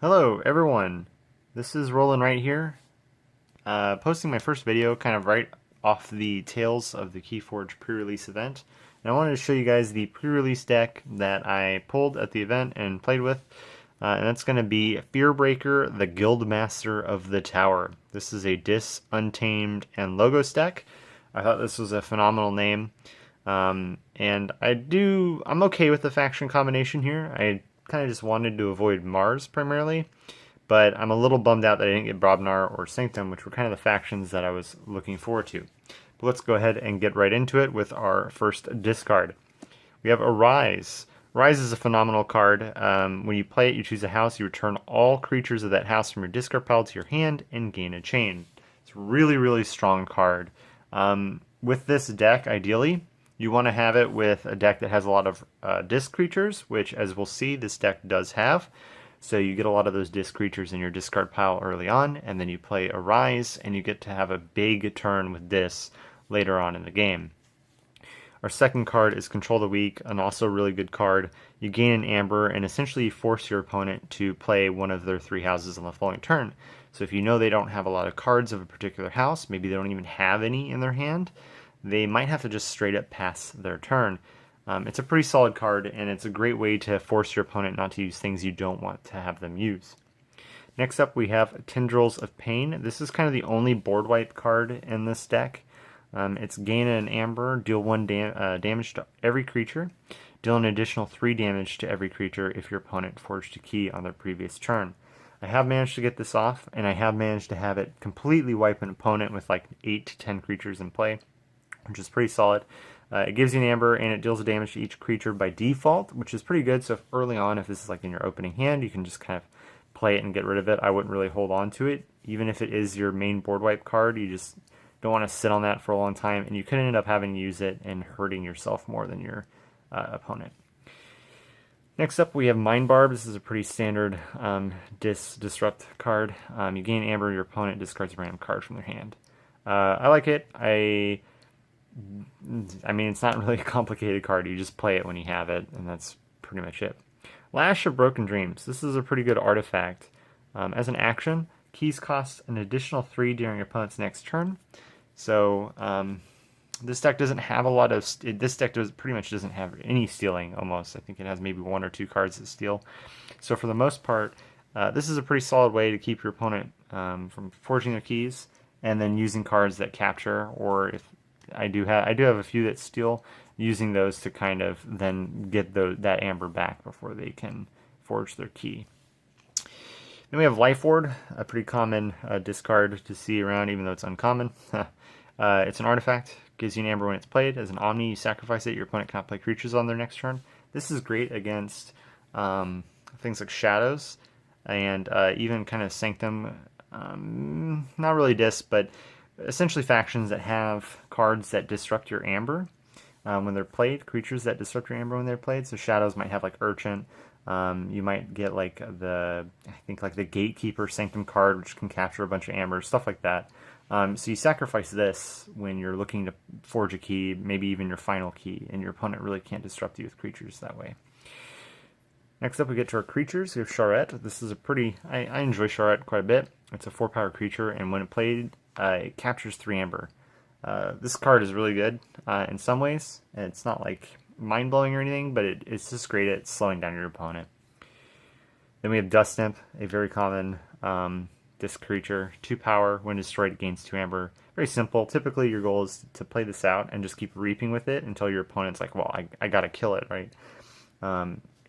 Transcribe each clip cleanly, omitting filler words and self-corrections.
Hello everyone, this is Roland right here, posting my first video kind of right off the tails of the Keyforge pre-release event. And I wanted to show you guys the pre-release deck that I pulled at the event and played with, and that's going to be Fearbreaker, the Guildmaster of the Tower. This is a Untamed, and Logos deck. I thought this was a phenomenal name, and I'm okay with the faction combination here. I kind of just wanted to avoid Mars primarily, but I'm a little bummed out that I didn't get Brobnar or Sanctum, which were kind of the factions that I was looking forward to. But let's go ahead and get right into it with our first discard. We have Arise. Rise is a phenomenal card. When you play it, you choose a house, you return all creatures of that house from your discard pile to your hand and gain a chain. It's a really, really strong card. With this deck, ideally, you want to have it with a deck that has a lot of disc creatures, which, as we'll see, this deck does have. So you get a lot of those disc creatures in your discard pile early on, and then you play Arise, and you get to have a big turn with this later on in the game. Our second card is Control the Weak, and also a really good card. You gain an Amber, and essentially you force your opponent to play one of their 3 houses on the following turn. So if you know they don't have a lot of cards of a particular house, maybe they don't even have any in their hand, they might have to just straight up pass their turn. It's a pretty solid card, and it's a great way to force your opponent not to use things you don't want to have them use. Next up, we have Tendrils of Pain. This is kind of the only board wipe card in this deck. It's gain an Amber, deal 1 damage to every creature, deal an additional 3 damage to every creature if your opponent forged a key on their previous turn. I have managed to get this off, and I have managed to have it completely wipe an opponent with like 8 to 10 creatures in play, which is pretty solid. It gives you an Amber, and it deals damage to each creature by default, which is pretty good. So if early on, if this is like in your opening hand, you can just kind of play it and get rid of it. I wouldn't really hold on to it. Even if it is your main board wipe card, you just don't want to sit on that for a long time, and you could end up having to use it and hurting yourself more than your opponent. Next up, we have Mind Barb. This is a pretty standard disrupt card. You gain Amber, your opponent discards a random card from their hand. I like it. I mean, it's not really a complicated card. You just play it when you have it, and that's pretty much it. Lash of Broken Dreams. This is a pretty good artifact. As an action, keys cost an additional 3 during your opponent's next turn. So this deck doesn't have a lot of... This deck pretty much doesn't have any stealing, almost. I think it has maybe 1 or 2 cards that steal. So for the most part, this is a pretty solid way to keep your opponent from forging their keys and then using cards that capture, or if I do have a few that steal, using those to kind of then get that Amber back before they can forge their key. Then we have Life Ward, a pretty common discard to see around, even though it's uncommon. It's an artifact, gives you an Amber when it's played. As an Omni, you sacrifice it, your opponent cannot play creatures on their next turn. This is great against things like Shadows, and even kind of Sanctum, not really disc, but essentially factions that have cards that disrupt your Amber when they're played, creatures that disrupt your Amber when they're played. So Shadows might have like Urchin. You might get like the Gatekeeper Sanctum card, which can capture a bunch of Amber, stuff like that. So you sacrifice this when you're looking to forge a key, maybe even your final key, and your opponent really can't disrupt you with creatures that way. Next up, we get to our creatures. We have Charette. This is a pretty... I enjoy Charette quite a bit. It's a 4-power creature, and when it played, it captures 3 Amber. This card is really good in some ways. It's not like mind-blowing or anything, but it's just great at slowing down your opponent. Then we have Dust Imp, a very common disc creature. 2 power. When destroyed, it gains 2 Amber. Very simple. Typically, your goal is to play this out and just keep reaping with it until your opponent's like, well, I gotta kill it, right?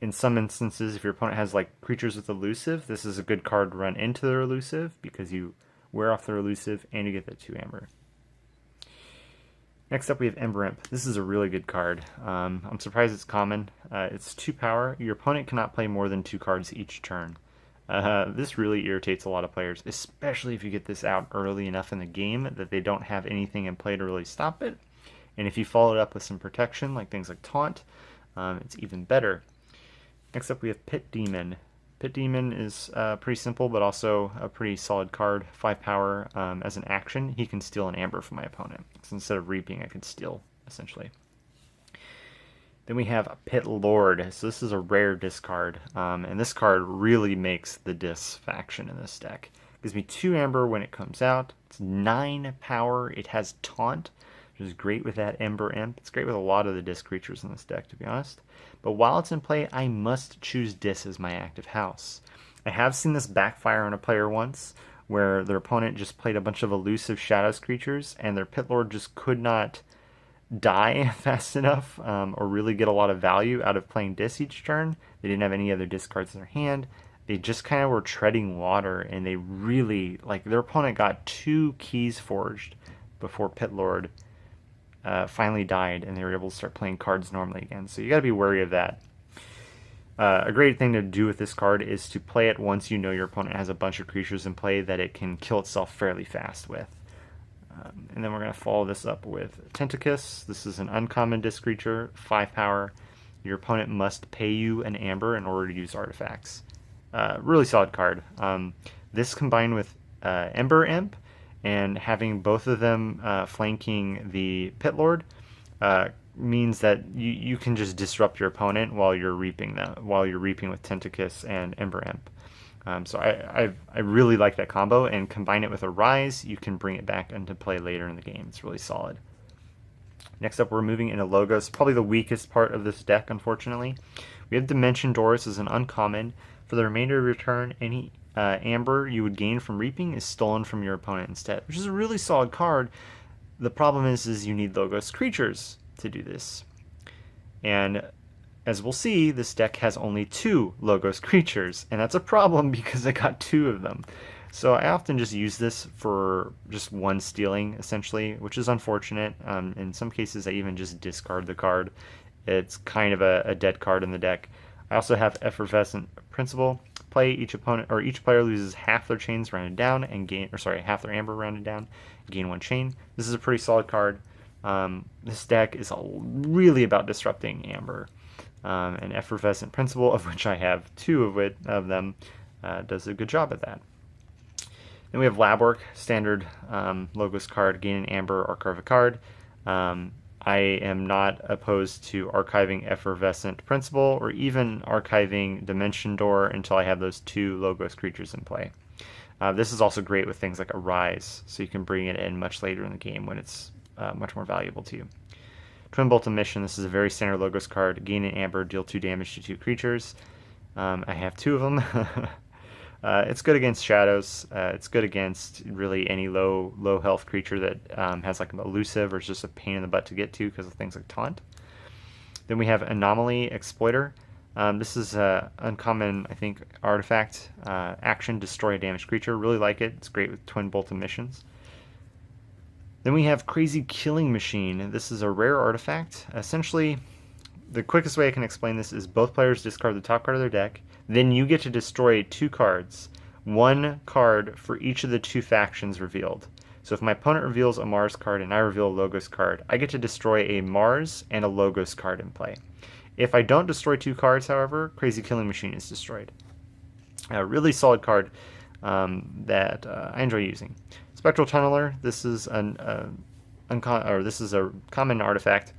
In some instances, if your opponent has like creatures with elusive, this is a good card to run into their elusive because you wear off their elusive and you get that 2 Amber. Next up, we have Ember Imp. This is a really good card. I'm surprised it's common. It's 2 power. Your opponent cannot play more than 2 cards each turn. This really irritates a lot of players, especially if you get this out early enough in the game that they don't have anything in play to really stop it. And if you follow it up with some protection, like things like Taunt, it's even better. Next up, we have Pit Demon. Pit Demon is pretty simple, but also a pretty solid card. 5 power. As an action, he can steal an Amber from my opponent. So instead of reaping, I can steal, essentially. Then we have Pit Lord. So this is a rare discard, and this card really makes the Dis faction in this deck. It gives me 2 Amber when it comes out. It's 9 power. It has Taunt, which is great with that Ember Imp. It's great with a lot of the Dis creatures in this deck, to be honest. But while it's in play, I must choose Dis as my active house. I have seen this backfire on a player once, where their opponent just played a bunch of elusive Shadows creatures, and their Pit Lord just could not die fast enough or really get a lot of value out of playing Dis each turn. They didn't have any other discards in their hand. They just kind of were treading water, and they really, like, their opponent got 2 keys forged before Pit Lord finally died, and they were able to start playing cards normally again. So you got to be wary of that. A great thing to do with this card is to play it once you know your opponent has a bunch of creatures in play that it can kill itself fairly fast with. And then we're going to follow this up with Tentacus. This is an uncommon Disc creature, 5 power. Your opponent must pay you an Amber in order to use artifacts. Really solid card. This combined with Ember Imp and having both of them flanking the Pit Lord means that you can just disrupt your opponent while you're reaping with Tentacus and Ember Imp. So I really like that combo, and combine it with a Rise, you can bring it back into play later in the game. It's really solid. Next up, we're moving into Logos, probably the weakest part of this deck, unfortunately. We have Dimension Doors as an uncommon. For the remainder of your turn, any Amber you would gain from reaping is stolen from your opponent instead, which is a really solid card. The problem is you need Logos creatures to do this. And as we'll see, this deck has only 2 Logos creatures, and that's a problem because I got 2 of them. So I often just use this for just 1 stealing, essentially, which is unfortunate. In some cases, I even just discard the card. It's kind of a dead card in the deck. I also have Effervescent Principle. Each player loses half their chains rounded down and half their Amber rounded down, gain 1 chain. This is a pretty solid card. This deck is really about disrupting Amber. And Effervescent Principle, of which I have 2 of them, does a good job at that. Then we have Labwork, standard Logos card, gain an Amber or carve a card. I am not opposed to archiving Effervescent Principle or even archiving Dimension Door until I have those 2 Logos creatures in play. This is also great with things like a Rise, so you can bring it in much later in the game when it's much more valuable to you. Twin Bolt of Mission, this is a very standard Logos card. Gain an Amber, deal 2 damage to 2 creatures. I have 2 of them. It's good against Shadows. It's good against really any low health creature that has like an elusive or is just a pain in the butt to get to because of things like Taunt. Then we have Anomaly Exploiter. This is an uncommon, I think, artifact. Action, destroy a damaged creature. Really like it. It's great with Twin Bolt of Missions. Then we have Crazy Killing Machine. This is a rare artifact. Essentially, the quickest way I can explain this is both players discard the top card of their deck. Then you get to destroy 2 cards. 1 card for each of the 2 factions revealed. So if my opponent reveals a Mars card and I reveal a Logos card, I get to destroy a Mars and a Logos card in play. If I don't destroy 2 cards, however, Crazy Killing Machine is destroyed. A really solid card that I enjoy using. Spectral Tunneler. This is a common artifact.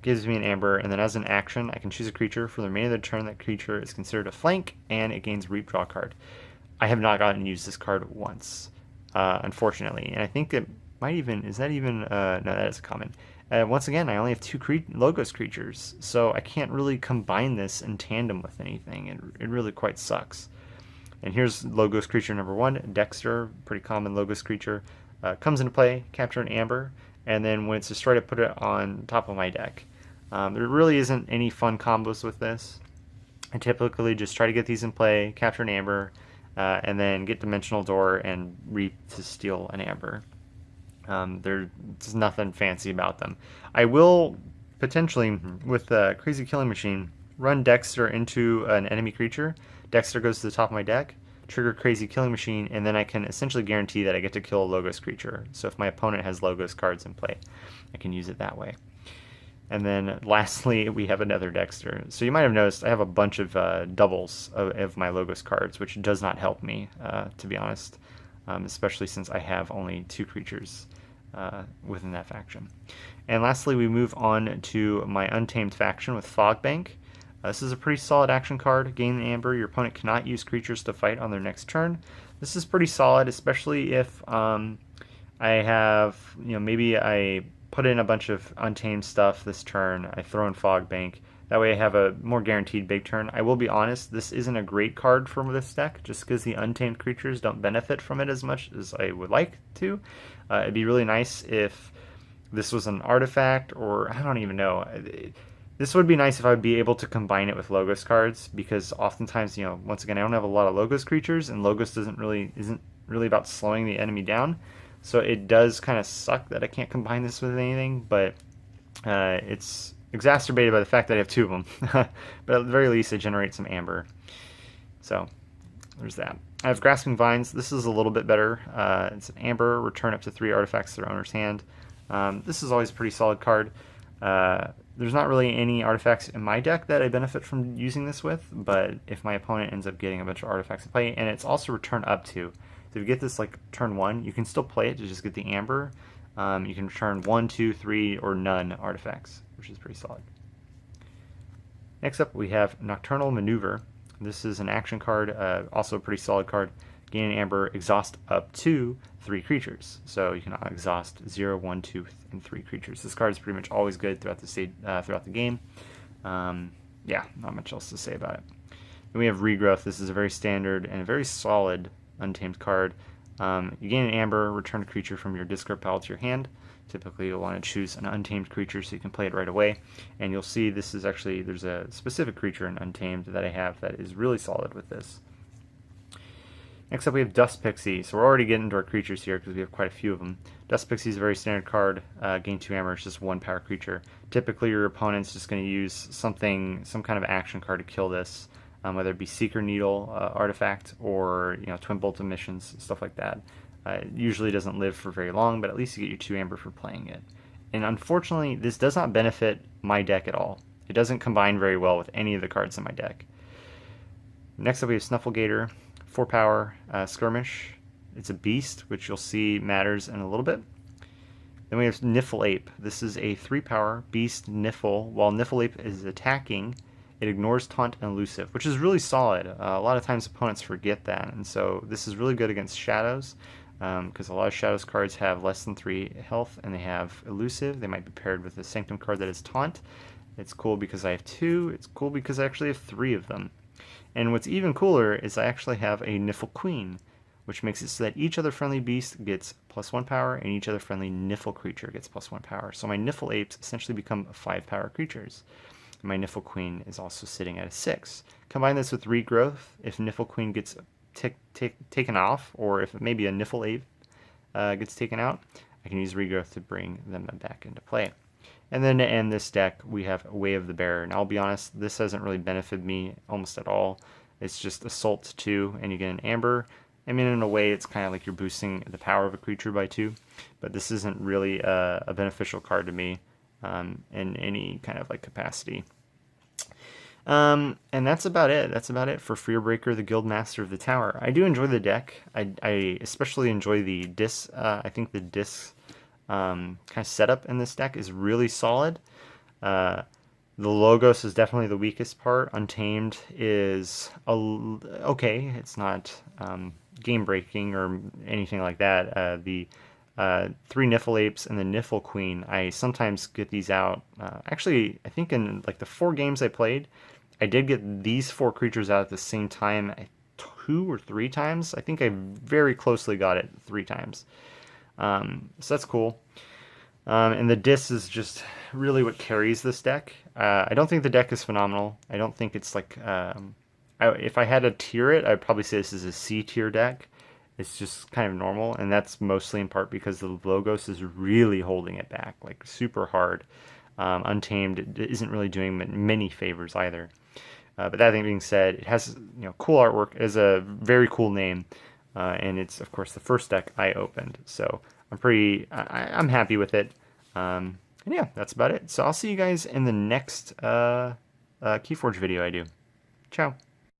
Gives me an Amber, and then as an action, I can choose a creature. For the remainder of the turn, that creature is considered a flank, and it gains Reap Draw card. I have not gotten to use this card once, unfortunately, and I think it might even, no, that is a common. Once again, I only have 2 Logos creatures, so I can't really combine this in tandem with anything. It really quite sucks. And here's Logos creature number 1, Dexter, pretty common Logos creature. Comes into play, capture an Amber, and then when it's destroyed, I put it on top of my deck. There really isn't any fun combos with this. I typically just try to get these in play, capture an Amber, and then get Dimensional Door and Reap to steal an Amber. There's nothing fancy about them. I will potentially, with Crazy Killing Machine, run Dexter into an enemy creature. Dexter goes to the top of my deck, trigger Crazy Killing Machine, and then I can essentially guarantee that I get to kill a Logos creature. So if my opponent has Logos cards in play, I can use it that way. And then lastly, we have another Dexter. So you might have noticed I have a bunch of doubles of my Logos cards, which does not help me, to be honest, especially since I have only 2 creatures within that faction. And lastly, we move on to my Untamed faction with Fogbank. This is a pretty solid action card. Gain an Amber. Your opponent cannot use creatures to fight on their next turn. This is pretty solid, especially if I have, maybe I put in a bunch of Untamed stuff this turn. I throw in Fogbank. That way I have a more guaranteed big turn. I will be honest, this isn't a great card for this deck, just because the Untamed creatures don't benefit from it as much as I would like to. It'd be really nice if this was an artifact, or I don't even know. This would be nice if I would be able to combine it with Logos cards, because oftentimes, once again, I don't have a lot of Logos creatures, and Logos isn't really about slowing the enemy down. So it does kind of suck that I can't combine this with anything, but it's exacerbated by the fact that I have two of them. But at the very least, it generates some Amber. So there's that. I have Grasping Vines. This is a little bit better. It's an Amber, return up to 3 artifacts to their owner's hand. This is always a pretty solid card. There's not really any artifacts in my deck that I benefit from using this with, but if my opponent ends up getting a bunch of artifacts to play, and it's also return up to. So if you get this like turn 1, you can still play it to just get the Amber. You can return 1, 2, 3, or none artifacts, which is pretty solid. Next up, we have Nocturnal Maneuver. This is an action card, also a pretty solid card. Gain an Amber, exhaust up to 3 creatures. So you can exhaust 0, 1, 2, and 3 creatures. This card is pretty much always good throughout the game. Yeah, not much else to say about it. Then we have Regrowth. This is a very standard and a very solid Untamed card. You gain an Amber, return a creature from your discard pile to your hand. Typically you'll want to choose an Untamed creature so you can play it right away. And you'll see this is actually, there's a specific creature in Untamed that I have that is really solid with this. Next up we have Dust Pixie. So we're already getting into our creatures here because we have quite a few of them. Dust Pixie is a very standard card. Gain 2 Amber, it's just 1 power creature. Typically your opponent's just going to use some kind of action card to kill this. Whether it be Seeker Needle artifact or Twin Bolt Emissions, stuff like that. It usually doesn't live for very long, but at least you get your 2 Amber for playing it. And unfortunately, this does not benefit my deck at all. It doesn't combine very well with any of the cards in my deck. Next up we have Snufflegator, 4 power, Skirmish. It's a beast, which you'll see matters in a little bit. Then we have Niffle Ape. This is a 3 power beast Niffle. While Niffle Ape is attacking, it ignores Taunt and Elusive, which is really solid. A lot of times opponents forget that, and so this is really good against Shadows, because a lot of Shadows cards have less than 3 health, and they have Elusive. They might be paired with a Sanctum card that is Taunt. It's cool because I have 2. It's cool because I actually have 3 of them. And what's even cooler is I actually have a Niffle Queen, which makes it so that each other friendly beast gets +1 power, and each other friendly Niffle creature gets +1 power. So my Niffle Apes essentially become 5 power creatures. My Niffle Queen is also sitting at a 6. Combine this with Regrowth. If Niffle Queen gets taken off, or if maybe a Niffle Ape gets taken out, I can use Regrowth to bring them back into play. And then to end this deck, we have Way of the Bearer. Now, I'll be honest, this hasn't really benefited me almost at all. It's just Assault 2, and you get an Amber. I mean, in a way, it's kind of like you're boosting the power of a creature by 2, but this isn't really a beneficial card to me in any kind of like capacity. And that's about it. That's about it for Fearbreaker, the Guildmaster of the Tower. I do enjoy the deck. I especially enjoy the disc. I think the disc kind of setup in this deck is really solid. The Logos is definitely the weakest part. Untamed is okay. It's not game breaking or anything like that. The 3 Niffle Apes and the Niffle Queen, I sometimes get these out. Actually, I think in like the 4 games I played, I did get these 4 creatures out at the same time 2 or 3 times. I think I very closely got it 3 times. So that's cool. And the disc is just really what carries this deck. I don't think the deck is phenomenal. I don't think it's like... if I had to tier it, I'd probably say this is a C tier deck. It's just kind of normal, and that's mostly in part because the Logos is really holding it back, like super hard. Untamed isn't really doing many favors either. But that thing being said, it has cool artwork. It has a very cool name, and it's of course the first deck I opened. So I'm happy with it. And yeah, that's about it. So I'll see you guys in the next Keyforge video I do. Ciao.